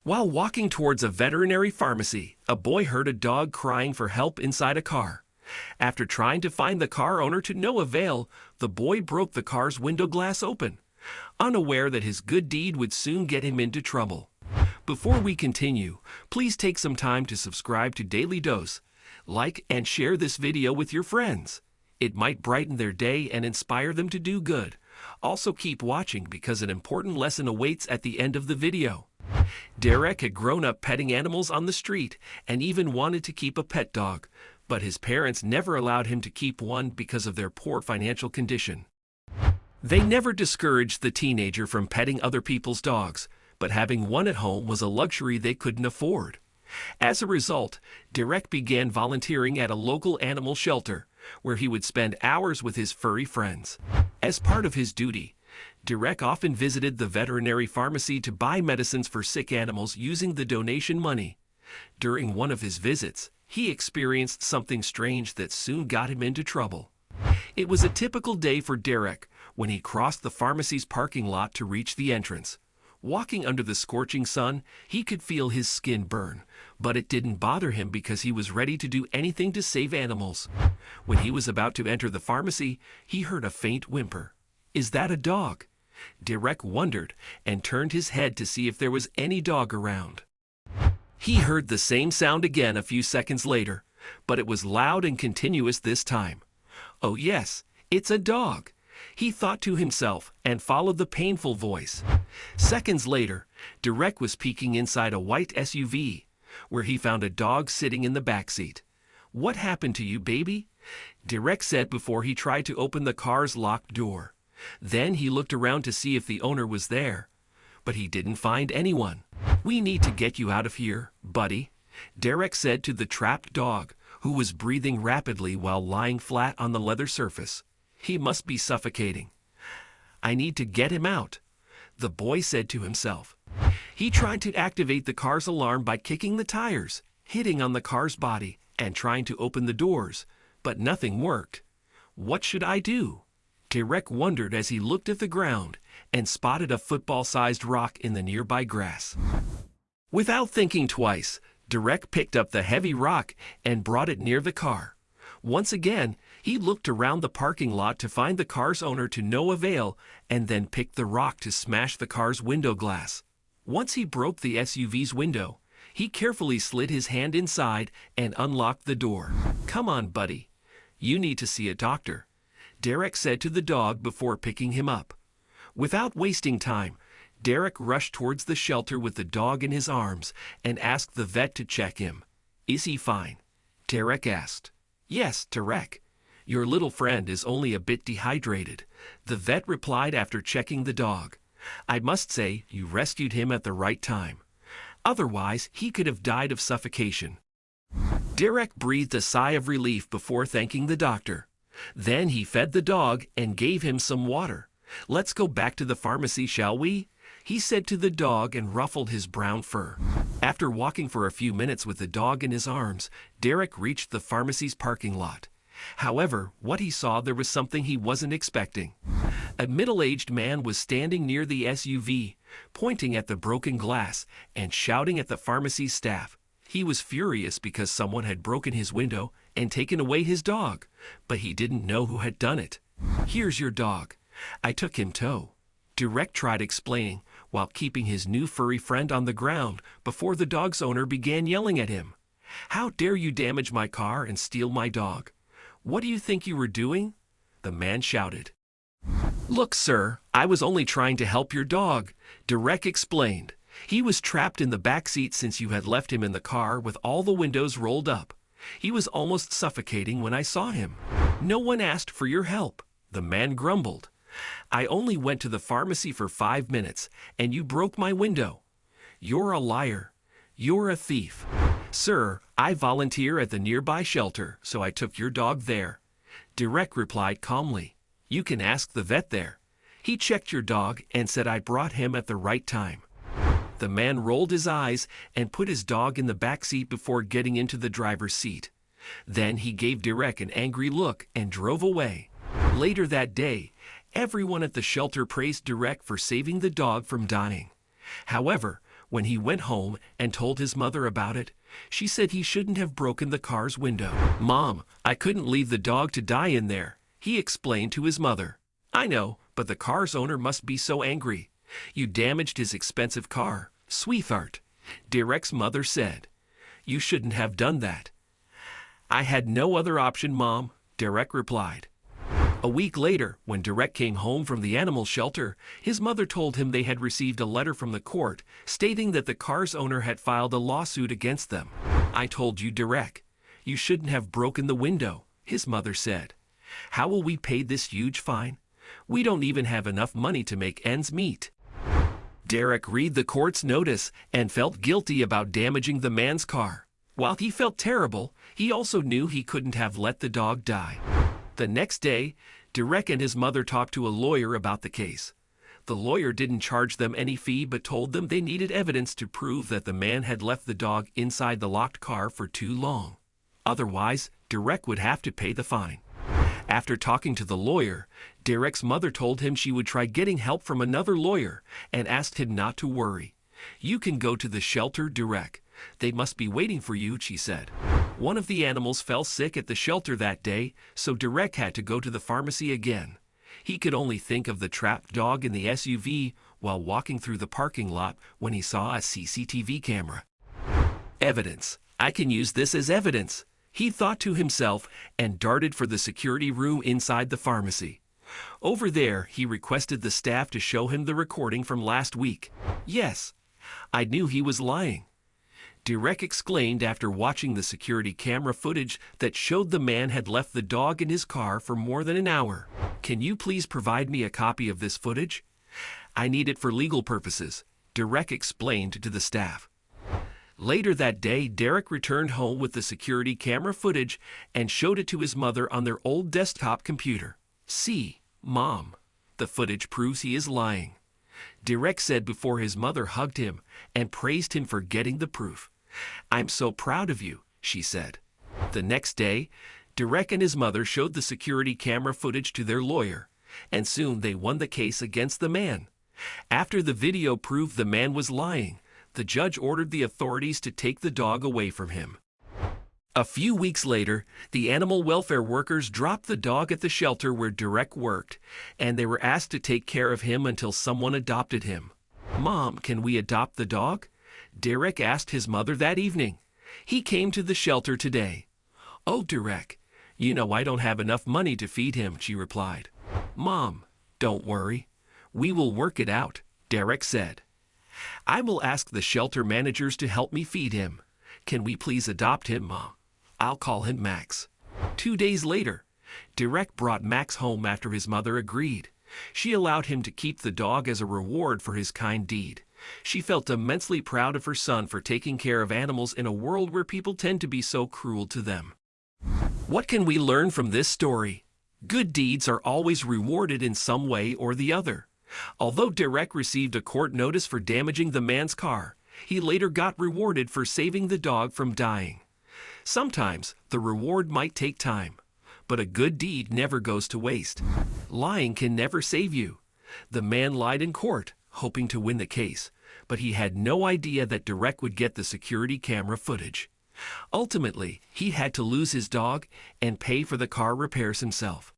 While walking towards a veterinary pharmacy, a boy heard a dog crying for help inside a car. After trying to find the car owner to no avail, the boy broke the car's window glass open, unaware that his good deed would soon get him into trouble. Before we continue, please take some time to subscribe to Daily Dose, like and share this video with your friends. It might brighten their day and inspire them to do good. Also keep watching because an important lesson awaits at the end of the video. Derek had grown up petting animals on the street and even wanted to keep a pet dog, but his parents never allowed him to keep one because of their poor financial condition. They never discouraged the teenager from petting other people's dogs, but having one at home was a luxury they couldn't afford. As a result, Derek began volunteering at a local animal shelter, where he would spend hours with his furry friends. As part of his duty, Derek often visited the veterinary pharmacy to buy medicines for sick animals using the donation money. During one of his visits, he experienced something strange that soon got him into trouble. It was a typical day for Derek when he crossed the pharmacy's parking lot to reach the entrance. Walking under the scorching sun, he could feel his skin burn, but it didn't bother him because he was ready to do anything to save animals. When he was about to enter the pharmacy, he heard a faint whimper. "Is that a dog?" Derek wondered and turned his head to see if there was any dog around. He heard the same sound again a few seconds later, but it was loud and continuous this time. "Oh yes, it's a dog," he thought to himself and followed the painful voice. Seconds later, Derek was peeking inside a white SUV, where he found a dog sitting in the back seat. "What happened to you, baby?" Derek said before he tried to open the car's locked door. Then he looked around to see if the owner was there, but he didn't find anyone. "We need to get you out of here, buddy," Derek said to the trapped dog, who was breathing rapidly while lying flat on the leather surface. "He must be suffocating. I need to get him out," the boy said to himself. He tried to activate the car's alarm by kicking the tires, hitting on the car's body, and trying to open the doors, but nothing worked. What should I do? Derek wondered as he looked at the ground and spotted a football-sized rock in the nearby grass. Without thinking twice, Derek picked up the heavy rock and brought it near the car. Once again, he looked around the parking lot to find the car's owner to no avail and then picked the rock to smash the car's window glass. Once he broke the SUV's window, he carefully slid his hand inside and unlocked the door. "Come on, buddy. You need to see a doctor," Derek said to the dog before picking him up. Without wasting time, Derek rushed towards the shelter with the dog in his arms and asked the vet to check him. "Is he fine?" Derek asked. "Yes, Derek. Your little friend is only a bit dehydrated," the vet replied after checking the dog. "I must say you rescued him at the right time. Otherwise, he could have died of suffocation." Derek breathed a sigh of relief before thanking the doctor. Then he fed the dog and gave him some water. "Let's go back to the pharmacy, shall we?" he said to the dog and ruffled his brown fur. After walking for a few minutes with the dog in his arms, Derek reached the pharmacy's parking lot. However, what he saw there was something he wasn't expecting. A middle-aged man was standing near the SUV, pointing at the broken glass and shouting at the pharmacy staff. He was furious because someone had broken his window and taken away his dog, but he didn't know who had done it. "Here's your dog. I took him too," Derek tried explaining while keeping his new furry friend on the ground before the dog's owner began yelling at him. "How dare you damage my car and steal my dog? What do you think you were doing?" the man shouted. "Look, sir, I was only trying to help your dog," Derek explained. "He was trapped in the back seat since you had left him in the car with all the windows rolled up. He was almost suffocating when I saw him." "No one asked for your help," the man grumbled. "I only went to the pharmacy for 5 minutes, and you broke my window. You're a liar. You're a thief." "Sir, I volunteer at the nearby shelter, so I took your dog there," Derek replied calmly. "You can ask the vet there. He checked your dog and said I brought him at the right time." The man rolled his eyes and put his dog in the back seat before getting into the driver's seat. Then he gave Derek an angry look and drove away. Later that day, everyone at the shelter praised Derek for saving the dog from dying. However, When he went home and told his mother about it, she said he shouldn't have broken the car's window. "Mom, I couldn't leave the dog to die in there," he explained to his mother. "I know, but the car's owner must be so angry. You damaged his expensive car, sweetheart," Derek's mother said. "You shouldn't have done that." "I had no other option, Mom," Derek replied. A week later, when Derek came home from the animal shelter, his mother told him they had received a letter from the court stating that the car's owner had filed a lawsuit against them. "I told you, Derek. You shouldn't have broken the window," his mother said. "How will we pay this huge fine? We don't even have enough money to make ends meet." Derek read the court's notice and felt guilty about damaging the man's car. While he felt terrible, he also knew he couldn't have let the dog die. The next day, Derek and his mother talked to a lawyer about the case. The lawyer didn't charge them any fee but told them they needed evidence to prove that the man had left the dog inside the locked car for too long. Otherwise, Derek would have to pay the fine. After talking to the lawyer, Derek's mother told him she would try getting help from another lawyer and asked him not to worry. "You can go to the shelter, Derek. They must be waiting for you," she said. One of the animals fell sick at the shelter that day, so Derek had to go to the pharmacy again. He could only think of the trapped dog in the SUV while walking through the parking lot when he saw a CCTV camera. "Evidence. I can use this as evidence," he thought to himself and darted for the security room inside the pharmacy. Over there, he requested the staff to show him the recording from last week. "Yes, I knew he was lying," Derek exclaimed after watching the security camera footage that showed the man had left the dog in his car for more than an hour. "Can you please provide me a copy of this footage? I need it for legal purposes," Derek explained to the staff. Later that day, Derek returned home with the security camera footage and showed it to his mother on their old desktop computer. "See, Mom, the footage proves he is lying," Derek said before his mother hugged him and praised him for getting the proof. "I'm so proud of you," she said. The next day, Derek and his mother showed the security camera footage to their lawyer, and soon they won the case against the man. After the video proved the man was lying, the judge ordered the authorities to take the dog away from him. A few weeks later, the animal welfare workers dropped the dog at the shelter where Derek worked, and they were asked to take care of him until someone adopted him. "Mom, can we adopt the dog?" Derek asked his mother that evening. "He came to the shelter today." "Oh, Derek, you know I don't have enough money to feed him," she replied. "Mom, don't worry. We will work it out," Derek said. "I will ask the shelter managers to help me feed him. Can we please adopt him, Mom? I'll call him Max." 2 days later, Derek brought Max home after his mother agreed. She allowed him to keep the dog as a reward for his kind deed. She felt immensely proud of her son for taking care of animals in a world where people tend to be so cruel to them. What can we learn from this story? Good deeds are always rewarded in some way or the other. Although Derek received a court notice for damaging the man's car, he later got rewarded for saving the dog from dying. Sometimes the reward might take time, but a good deed never goes to waste. Lying can never save you. The man lied in court, hoping to win the case, but he had no idea that Derek would get the security camera footage. Ultimately, he had to lose his dog and pay for the car repairs himself.